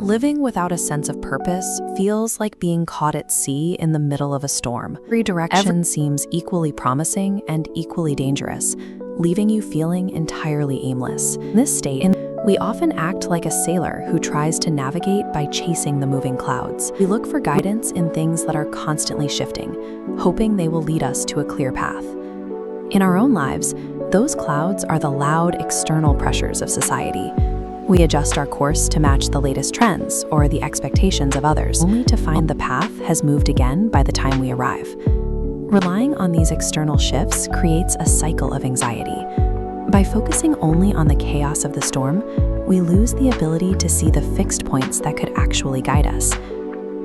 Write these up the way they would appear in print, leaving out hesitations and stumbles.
Living without a sense of purpose feels like being caught at sea in the middle of a storm. Every direction seems equally promising and equally dangerous, leaving you feeling entirely aimless. In this state, we often act like a sailor who tries to navigate by chasing the moving clouds. We look for guidance in things that are constantly shifting, hoping they will lead us to a clear path. In our own lives, those clouds are the loud external pressures of society. We adjust our course to match the latest trends or the expectations of others, only to find the path has moved again by the time we arrive. Relying on these external shifts creates a cycle of anxiety. By focusing only on the chaos of the storm, we lose the ability to see the fixed points that could actually guide us.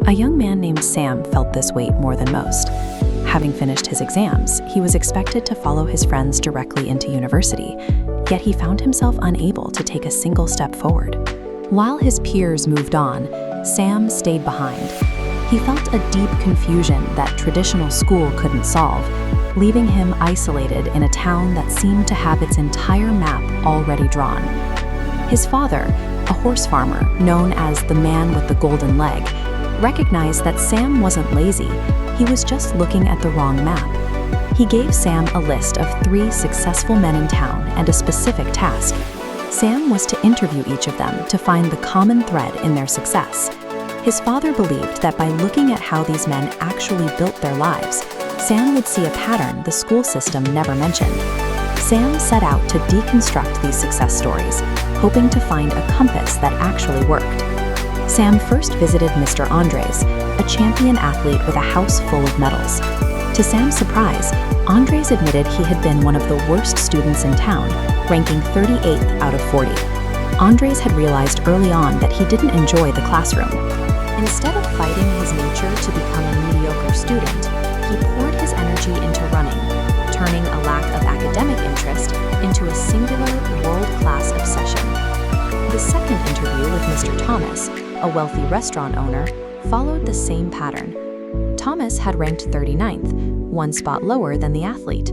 A young man named Sam felt this weight more than most. Having finished his exams, he was expected to follow his friends directly into university, yet he found himself unable to take a single step forward. While his peers moved on, Sam stayed behind. He felt a deep confusion that traditional school couldn't solve, leaving him isolated in a town that seemed to have its entire map already drawn. His father, a horse farmer known as the man with the golden leg, recognized that Sam wasn't lazy, he was just looking at the wrong map. He gave Sam a list of 3 successful men in town and a specific task. Sam was to interview each of them to find the common thread in their success. His father believed that by looking at how these men actually built their lives, Sam would see a pattern the school system never mentioned. Sam set out to deconstruct these success stories, hoping to find a compass that actually worked. Sam first visited Mr. Andres, a champion athlete with a house full of medals. To Sam's surprise, Andres admitted he had been one of the worst students in town, ranking 38th out of 40. Andres had realized early on that he didn't enjoy the classroom. Instead of fighting his nature to become a mediocre student, he poured his energy into running, turning a lack of academic interest into a singular world-class obsession. The second interview with Mr. Thomas, a wealthy restaurant owner, followed the same pattern. Thomas had ranked 39th, one spot lower than the athlete.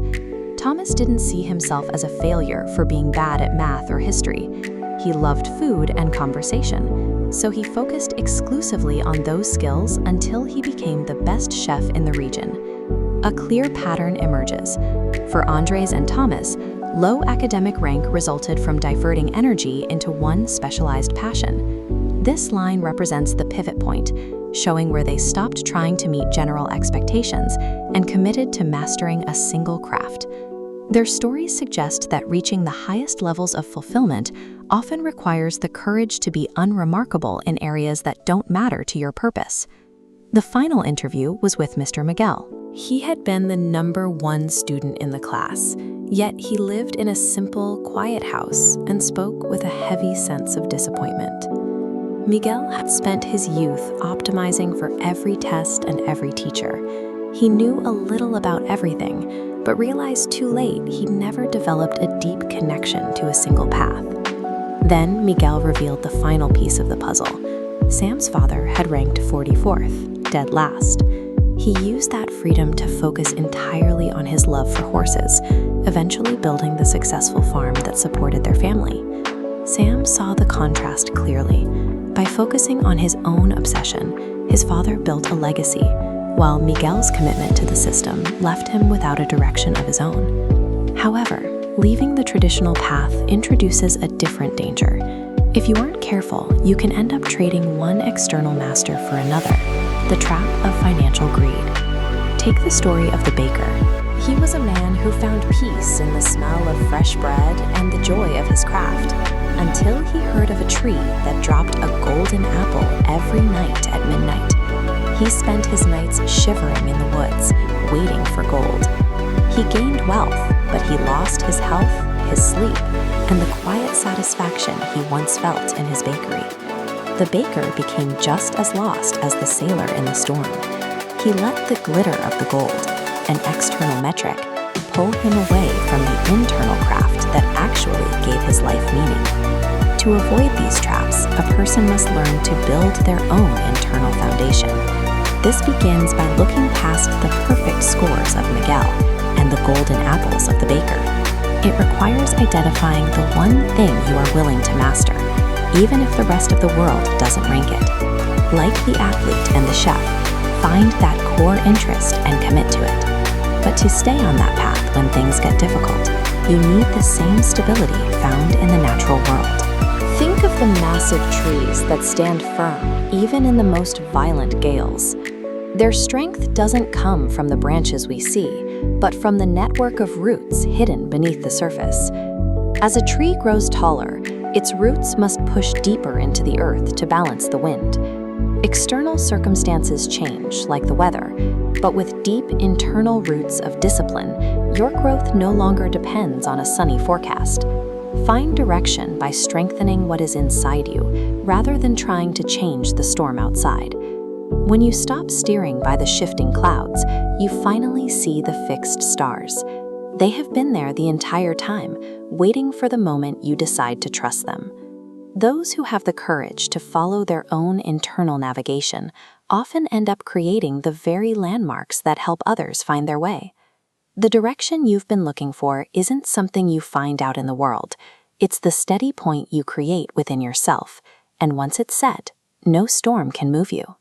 Thomas didn't see himself as a failure for being bad at math or history. He loved food and conversation, so he focused exclusively on those skills until he became the best chef in the region. A clear pattern emerges. For Andres and Thomas, low academic rank resulted from diverting energy into one specialized passion. This line represents the pivot point, showing where they stopped trying to meet general expectations and committed to mastering a single craft. Their stories suggest that reaching the highest levels of fulfillment often requires the courage to be unremarkable in areas that don't matter to your purpose. The final interview was with Mr. Miguel. He had been the #1 student in the class, yet he lived in a simple, quiet house and spoke with a heavy sense of disappointment. Miguel had spent his youth optimizing for every test and every teacher. He knew a little about everything, but realized too late he'd never developed a deep connection to a single path. Then Miguel revealed the final piece of the puzzle. Sam's father had ranked 44th, dead last. He used that freedom to focus entirely on his love for horses, eventually building the successful farm that supported their family. Sam saw the contrast clearly. By focusing on his own obsession, his father built a legacy, while Miguel's commitment to the system left him without a direction of his own. However, leaving the traditional path introduces a different danger. If you aren't careful, you can end up trading one external master for another, the trap of financial greed. Take the story of the baker. He was a man who found peace in the smell of fresh bread and the joy of his craft, until he heard of a tree that dropped a golden apple every night at midnight. He spent his nights shivering in the woods, waiting for gold. He gained wealth, but he lost his health, his sleep, and the quiet satisfaction he once felt in his bakery. The baker became just as lost as the sailor in the storm. He let the glitter of the gold, an external metric, pull him away from the internal craft that actually gave his life meaning. To avoid these traps, a person must learn to build their own internal foundation. This begins by looking past the perfect scores of Miguel and the golden apples of the baker. It requires identifying the one thing you are willing to master. even if the rest of the world doesn't rank it. Like the athlete and the chef, find that core interest and commit to it. But to stay on that path when things get difficult, you need the same stability found in the natural world. Think of the massive trees that stand firm even in the most violent gales. Their strength doesn't come from the branches we see, but from the network of roots hidden beneath the surface. As a tree grows taller, its roots must push deeper into the earth to balance the wind. External circumstances change, like the weather, but with deep internal roots of discipline, your growth no longer depends on a sunny forecast. Find direction by strengthening what is inside you, rather than trying to change the storm outside. When you stop steering by the shifting clouds, you finally see the fixed stars. They have been there the entire time, waiting for the moment you decide to trust them. Those who have the courage to follow their own internal navigation often end up creating the very landmarks that help others find their way. The direction you've been looking for isn't something you find out in the world. It's the steady point you create within yourself, and once it's set, no storm can move you.